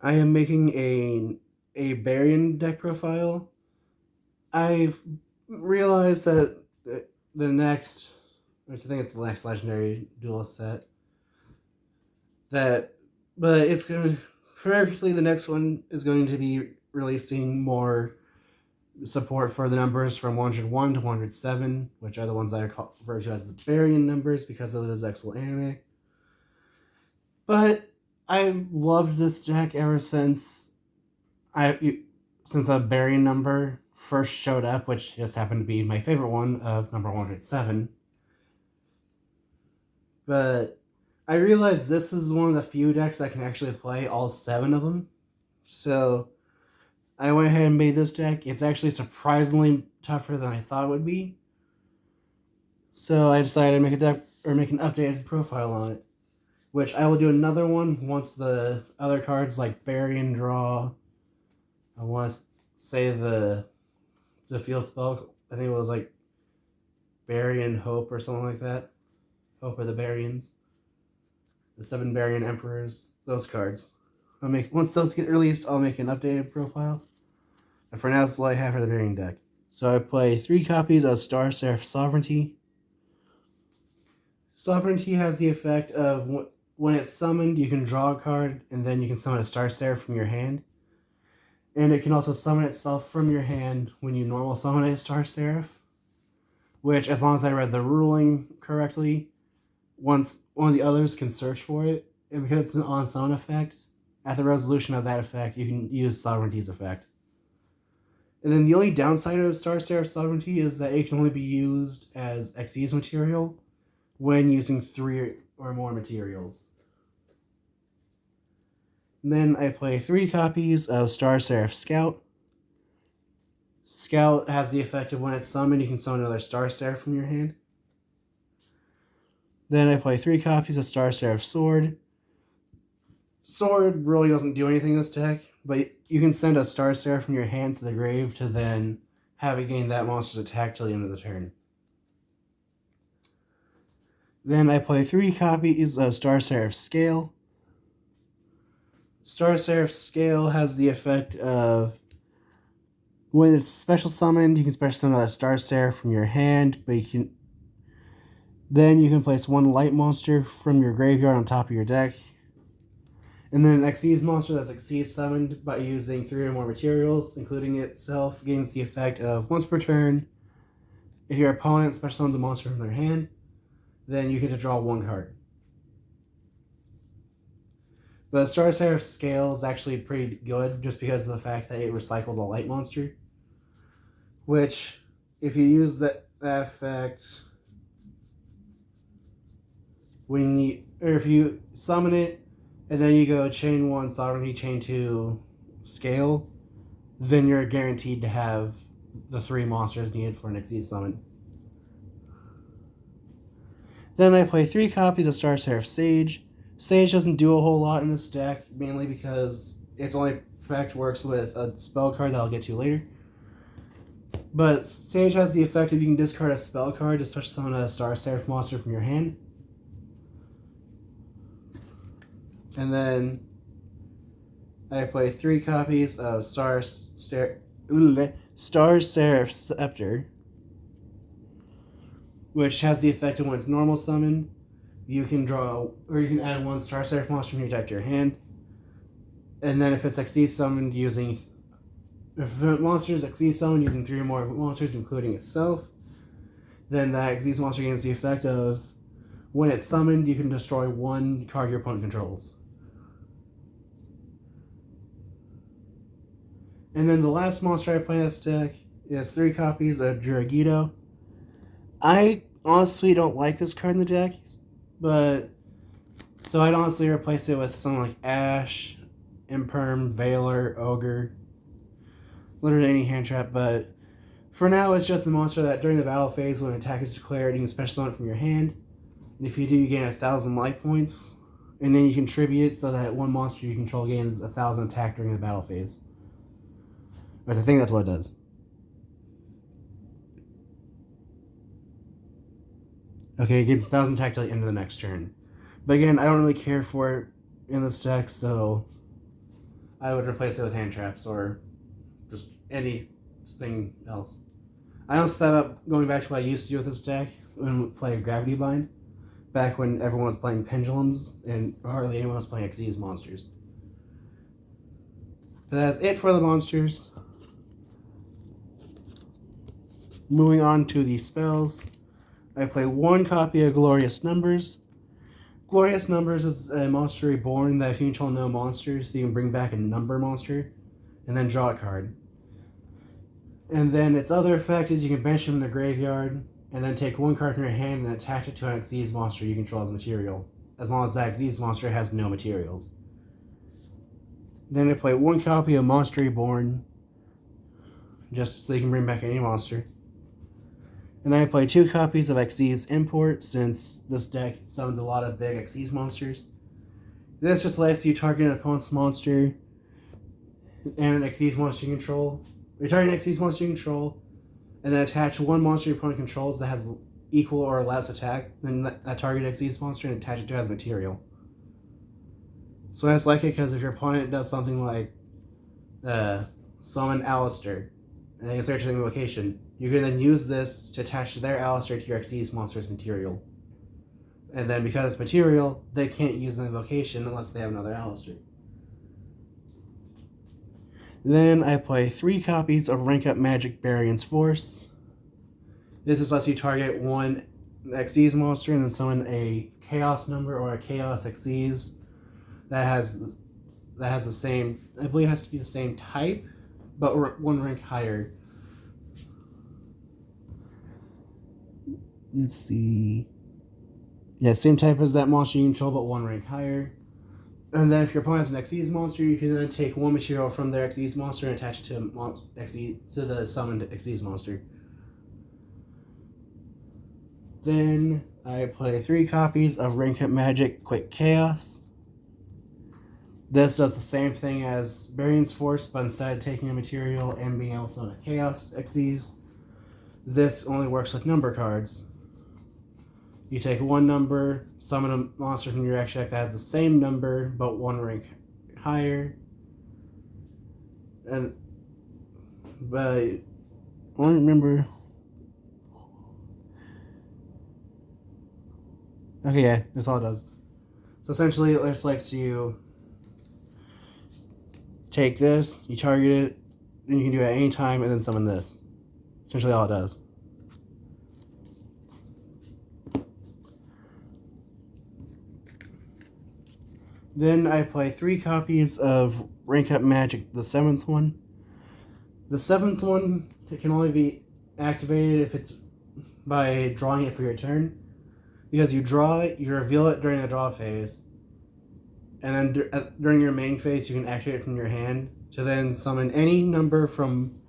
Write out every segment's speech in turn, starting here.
I am making a barian deck profile. I've realized that the next, I think it's the next legendary duelist set that, but it's going to, practically the next one is going to be releasing more support for the numbers from 101 to 107, which are the ones that are referred to as the barian numbers because of this excellent anime. But I've loved this deck ever I since a barian number first showed up, which just happened to be my favorite one of number 107. But I realized this is one of the few decks I can actually play all 7 of them. So I went ahead and made this deck. It's actually surprisingly tougher than I thought it would be. So I decided to make a deck or make an updated profile on it, which I will do another one once the other cards like Barian Draw. I want to say the field spell. I think it was like Barian Hope or something like that. Hope of the Barians, the 7 Barian Emperors. Those cards. I'll make once those get released. I'll make an updated profile. And for now, that's all I have for the Barian deck. So I play 3 copies of Star Seraph Sovereignty. Sovereignty has the effect of when it's summoned, you can draw a card, and then you can summon a Star Seraph from your hand. And it can also summon itself from your hand when you normal summon a Star Seraph. Which, as long as I read the ruling correctly, once one of the others can search for it, and because it's an on summon effect, at the resolution of that effect, you can use Sovereignty's effect. And then the only downside of Star Seraph Sovereignty is that it can only be used as Xyz material when using 3 or more materials. And then I play 3 copies of Star Seraph Scout. Scout has the effect of when it's summoned, you can summon another Star Seraph from your hand. Then I play 3 copies of Star Seraph Sword. Sword really doesn't do anything in this deck, but you can send a Star Seraph from your hand to the grave to then have it gain that monster's attack till the end of the turn. Then I play 3 copies of Star Seraph Scale. Star Seraph Scale has the effect of when it's special summoned, you can special summon a Star Seraph from your hand, but you can place 1 light monster from your graveyard on top of your deck. And then an Xyz monster that's Xyz summoned by using 3 or more materials, including itself, gains the effect of once per turn. If your opponent special summons a monster from their hand, then you get to draw 1 card. The Star Seraph Scale is actually pretty good just because of the fact that it recycles a light monster. Which, if you use that effect, if you summon it, and then you go chain 1, Sovereignty, chain 2, Scale, then you're guaranteed to have the 3 monsters needed for an Xyz summon. Then I play 3 copies of Star Seraph Sage. Sage doesn't do a whole lot in this deck, mainly because its only effect works with a spell card that I'll get to later. But Sage has the effect of you can discard a spell card to special summon a Star Seraph monster from your hand. And then I play 3 copies of Star Seraph Scepter, which has the effect of when it's normal summon, you can draw, or you can add 1 Star Seraph monster from your deck to your hand. And then if it's Xyz summoned using, if a monster is Xyz summoned using 3 or more monsters, including itself, then that Xyz monster gains the effect of when it's summoned, you can destroy 1 card your opponent controls. And then the last monster I play in this deck is 3 copies of Juragito. I honestly don't like this card in the deck, but so I'd honestly replace it with something like Ash, Imperm, Veiler, Ogre, literally any hand trap. But for now, it's just a monster that during the battle phase, when an attack is declared, you can special summon it from your hand. And if you do, you gain 1,000 life points, and then you contribute it so that 1 monster you control gains 1,000 attack during the battle phase. Which I think that's what it does. Okay, it gets 1,000 attack till the end of the next turn. But again, I don't really care for it in this deck, so I would replace it with hand traps or just anything else. I also thought about going back to what I used to do with this deck when we played Gravity Bind, back when everyone was playing Pendulums and hardly anyone was playing Xyz monsters. But that's it for the monsters. Moving on to the spells, I play one copy of Glorious Numbers. Glorious Numbers is a monster reborn that if you control no monsters, you can bring back a number monster and then draw a card. And then its other effect is you can bench him in the graveyard and then take one card from your hand and attach it to an Xyz monster you control as material, as long as that Xyz monster has no materials. Then I play one copy of Monster Reborn, just so you can bring back any monster. And then I play two copies of Xyz Import, since this deck summons a lot of big Xyz monsters. This just lets you target an opponent's monster and an Xyz monster you control. You target an Xyz monster you control, and then attach one monster your opponent controls that has equal or less attack than that target Xyz monster and attach it to it as material. So I just like it because if your opponent does something like summon Alistair and they search the location, you can then use this to attach their Alistair to your Xyz monster's material. And then because it's material, they can't use the invocation unless they have another Alistair. Then I play 3 copies of Rank Up Magic Barian's Force. This just lets you target one Xyz monster and then summon a Chaos number or a Chaos Xyz that has the same, I believe it has to be the same type, but one rank higher. Let's see. Yeah, same type as that monster you control, but one rank higher. And then if your opponent has an Xyz monster, you can then take one material from their Xyz monster and attach it to the summoned Xyz monster. Then I play 3 copies of Rank Up Magic Quick Chaos. This does the same thing as Barian's Force, but instead of taking a material and being able to summon a Chaos Xyz, this only works with number cards. You take one number, summon a monster from your extra deck that has the same number, but one rank higher. But I don't remember. Okay, yeah, that's all it does. So essentially, it just lets you take this, you target it, and you can do it at any time, and then summon this. Essentially all it does. Then I play 3 copies of Rank Up Magic, the 7th one. The 7th one can only be activated if it's by drawing it for your turn. Because you draw it, you reveal it during the draw phase, and then during your main phase, you can activate it from your hand to then summon any number from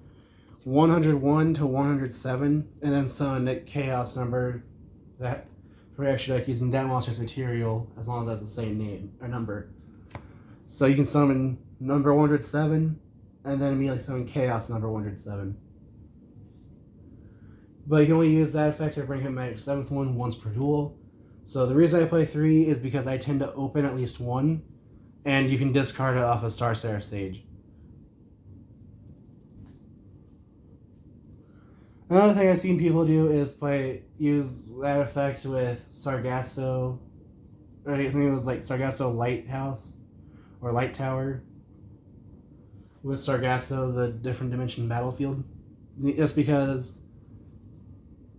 101 to 107, and then summon a Chaos number that for your extra deck using that monster's material, as long as it has the same name or number. So you can summon number 107, and then immediately summon Chaos number 107. But you can only use that effect of Rank Up Magic 7th one once per duel. So the reason I play 3 is because I tend to open at least one, and you can discard it off a Star Seraph Sage. Another thing I've seen people do is use that effect with Sargasso. I think it was like Sargasso Lighthouse or Light Tower. With Sargasso, the different dimension battlefield. Just because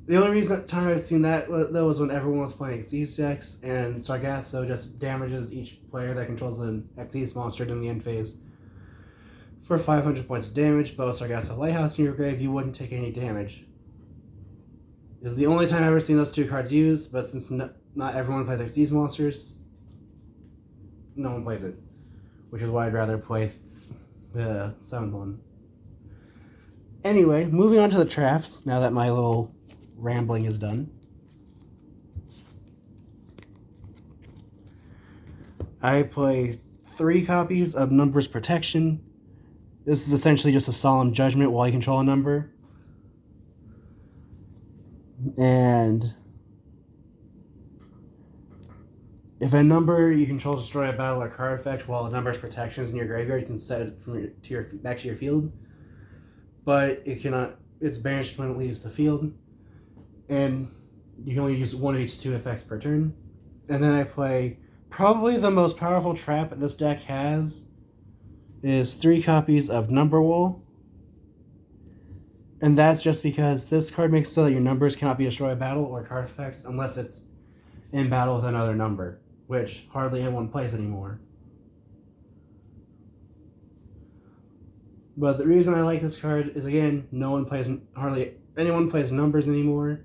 the only time I've seen that though was when everyone was playing Xyz decks, and Sargasso just damages each player that controls an Xyz monster in the end phase for 500 points of damage, but with Sargasso Lighthouse in your grave, you wouldn't take any damage. It's the only time I've ever seen those 2 cards used, but since not everyone plays Xyz monsters, no one plays it. Which is why I'd rather play the 7th one. Anyway, moving on to the traps, now that my little rambling is done. I play 3 copies of Numbers Protection. This is essentially just a solemn judgment while you control a number. And If a number you control is destroy a battle or card effect while a number's protections in your graveyard, you can set it back to your field. But it cannot. It's banished when it leaves the field, and you can only use one of each two effects per turn. And then I play probably the most powerful trap this deck has is 3 copies of Number Wall. And that's just because this card makes it so that your numbers cannot be destroyed by battle or card effects unless it's in battle with another number, which hardly anyone plays anymore. But the reason I like this card is, again, hardly anyone plays numbers anymore.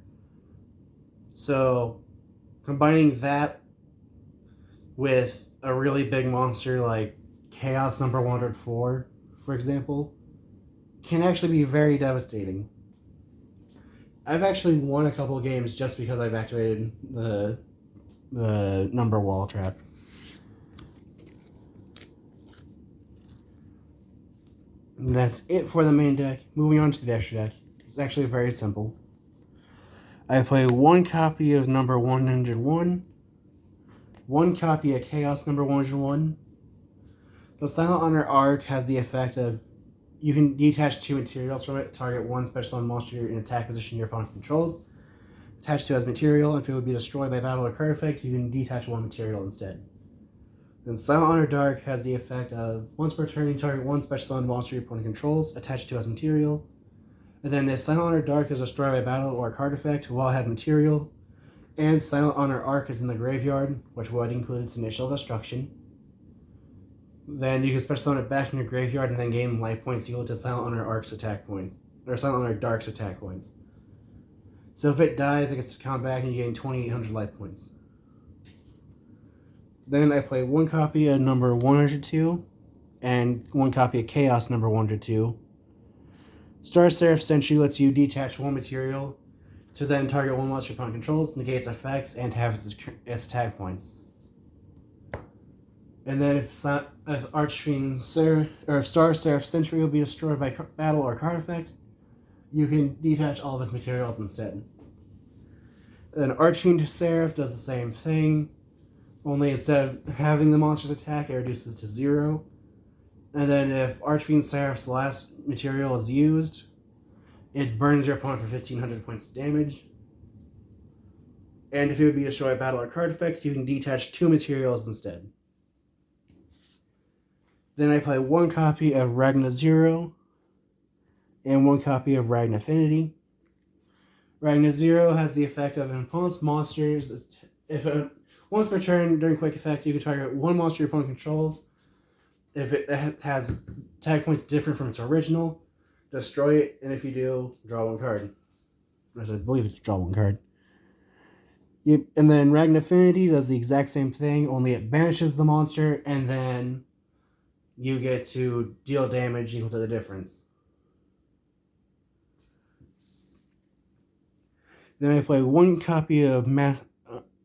So combining that with a really big monster like Chaos number 104, for example, can actually be very devastating. I've actually won a couple of games just because I've activated the number wall trap. And that's it for the main deck. Moving on to the extra deck. It's actually very simple. I play 1 copy of number 101, 1 copy of Chaos number 101. So Silent Honor Arc has the effect of you can detach 2 materials from it, target 1 special summon monster in attack position your opponent controls. Attach 2 as material, if it would be destroyed by battle or card effect, you can detach 1 material instead. Then Silent Honor Dark has the effect of once per turn you target 1 special summon monster your opponent controls, attach 2 as material. And then if Silent Honor Dark is destroyed by battle or card effect while it had material, and Silent Honor Arc is in the graveyard, which would include its initial destruction, then you can special summon it back in your graveyard and then gain life points equal to Silent Honor Arc's attack points, or Silent Honor Dark's attack points. So if it dies, it gets to come back and you gain 2,800 life points. Then I play 1 copy of number 102 and 1 copy of Chaos number 102. Star Seraph Sentry lets you detach 1 material to then target 1 monster your opponent controls, negates effects, and have its attack points. And then if Archfiend or if Star Seraph Sentry will be destroyed by battle or card effect, you can detach all of its materials instead. Then Archfiend Seraph does the same thing, only instead of having the monster's attack, it reduces it to 0. And then if Archfiend Seraph's last material is used, it burns your opponent for 1,500 points of damage. And if it would be destroyed by battle or card effect, you can detach 2 materials instead. Then I play 1 copy of Ragna Zero and 1 copy of Ragna Affinity. Ragna Zero has the effect of an opponent's monsters. Once per turn during quick effect, you can target 1 monster your opponent controls. If it has attack points different from its original, destroy it, and if you do, draw 1 card. As I believe it's draw 1 card. Yep. And then Ragna Affinity does the exact same thing, only it banishes the monster, and then you get to deal damage equal to the difference. Then I play 1 copy of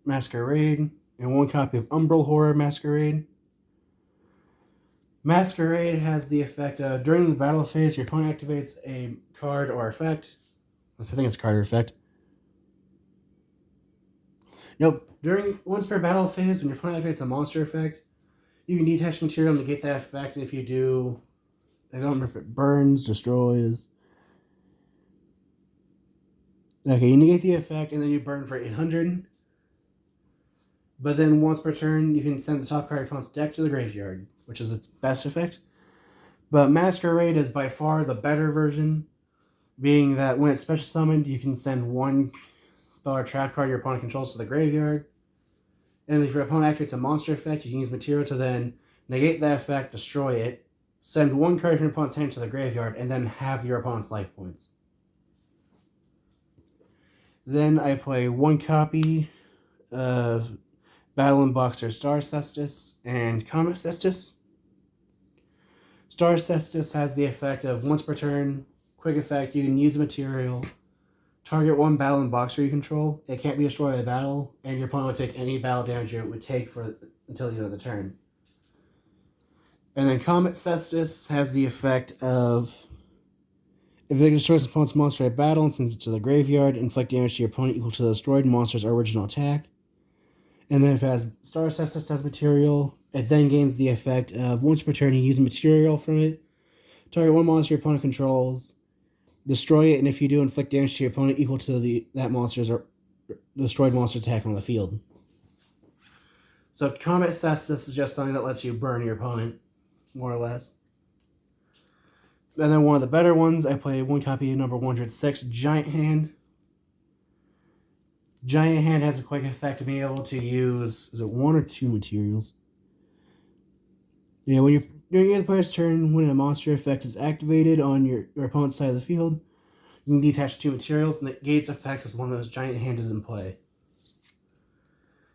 Masquerade and 1 copy of Umbral Horror Masquerade. Masquerade has the effect of during the battle phase, your opponent activates a card or effect. I think it's card or effect. Nope. Once per battle phase, when your opponent activates a monster effect, you can detach material to negate that effect. If you do, I don't remember if it burns, destroys. Okay, you negate the effect and then you burn for 800. But then once per turn, you can send the top card of your opponent's deck to the graveyard, which is its best effect. But Masquerade is by far the better version, being that when it's special summoned, you can send 1 spell or trap card your opponent controls to the graveyard. And if your opponent activates a monster effect, you can use material to then negate that effect, destroy it, send 1 card from your opponent's hand to the graveyard, and then have your opponent's life points. Then I play 1 copy of Battle and Boxer Star Cestus and Comet Cestus. Star Cestus has the effect of once per turn, quick effect, you can use a material, target 1 Battle and Boxer you control. It can't be destroyed by battle, and your opponent would take any battle damage it would take until the end of the turn. And then Comet Cestus has the effect of if it destroys an opponent's monster at battle and sends it to the graveyard, inflict damage to your opponent equal to the destroyed monster's original attack. And then if it has Star Cestus as material, it then gains the effect of once per turn you use material from it, target one monster your opponent controls, destroy it, and if you do, inflict damage to your opponent equal to that monster's or destroyed monster attack on the field. So combat stats, this is just something that lets you burn your opponent, more or less. And then one of the better ones, I play one copy of number 106, Giant Hand. Giant Hand has a quick effect of being able to use, is it one or two materials? Yeah, when you're during the player's turn, when a monster effect is activated on your opponent's side of the field, you can detach two materials, and it gates effects as long as Giant Hand is in play.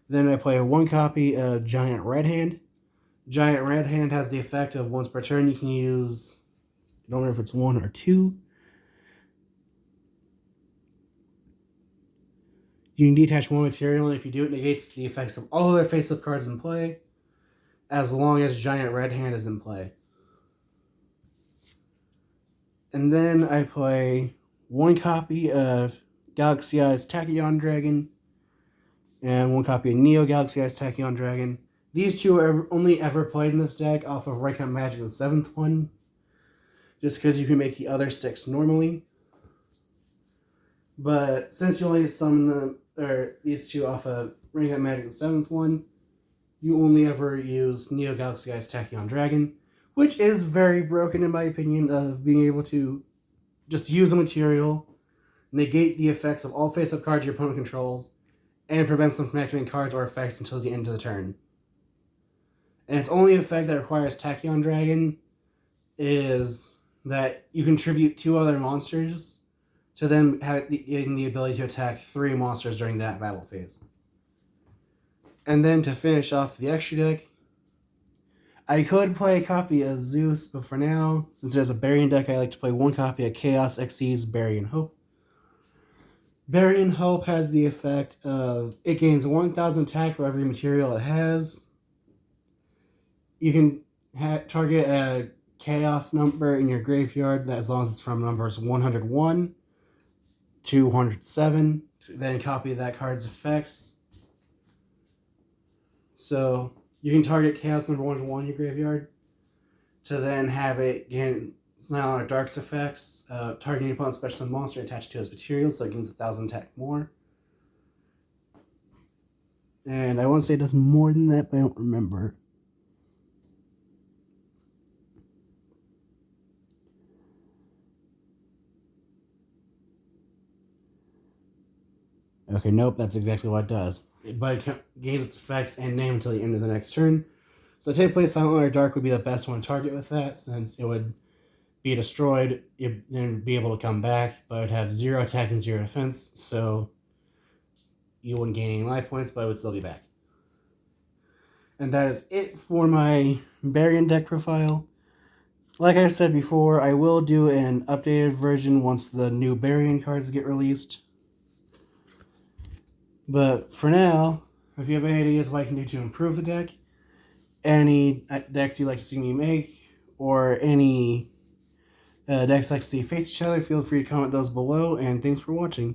Then I play one copy of Giant Red Hand. Giant Red Hand has the effect of once per turn you can use, I don't know if it's one or two. You can detach one material, and if you do, it negates the effects of all other face-up cards in play, as long as Giant Red Hand is in play. And then I play one copy of Galaxy Eyes Tachyon Dragon, and one copy of Neo Galaxy Eyes Tachyon Dragon. These two are only ever played in this deck off of Raycon Magic, the 7th one, just because you can make the other 6 normally. But since you only summon them, or these two off of Raycon Magic, the 7th one, you only ever use Neo Galaxy Eyes Tachyon Dragon, which is very broken in my opinion, of being able to just use a material, negate the effects of all face-up cards your opponent controls, and prevents them from activating cards or effects until the end of the turn. And its only effect that requires Tachyon Dragon is that you contribute 2 other monsters to them having the ability to attack 3 monsters during that battle phase. And then to finish off the extra deck, I could play a copy of Zeus, but for now, since it has a Barian deck, I like to play one copy of Chaos Xyz's Barian Hope. Barian Hope has the effect of it gains 1,000 attack for every material it has. You can target a chaos number in your graveyard, that as long as it's from numbers 101 to 107, then copy that card's effects. So you can target chaos number 101 in your graveyard to then have it gain Smile or Dark's effects, targeting opponent's special monster attached to his materials, so it gains 1,000 attack more. And I want to say it does more than that, but I don't remember. Okay, nope, that's exactly what it does. But it gains its effects and name until the end of the next turn. So take place Silent or Dark would be the best one to target with that, since it would be destroyed, it then be able to come back, but it would have 0 attack and 0 defense, so you wouldn't gain any life points, but it would still be back. And that is it for my Barian deck profile. Like I said before, I will do an updated version once the new Barian cards get released. But for now, if you have any ideas what I can do to improve the deck, any decks you'd like to see me make, or any decks like to see face each other, feel free to comment those below, and thanks for watching.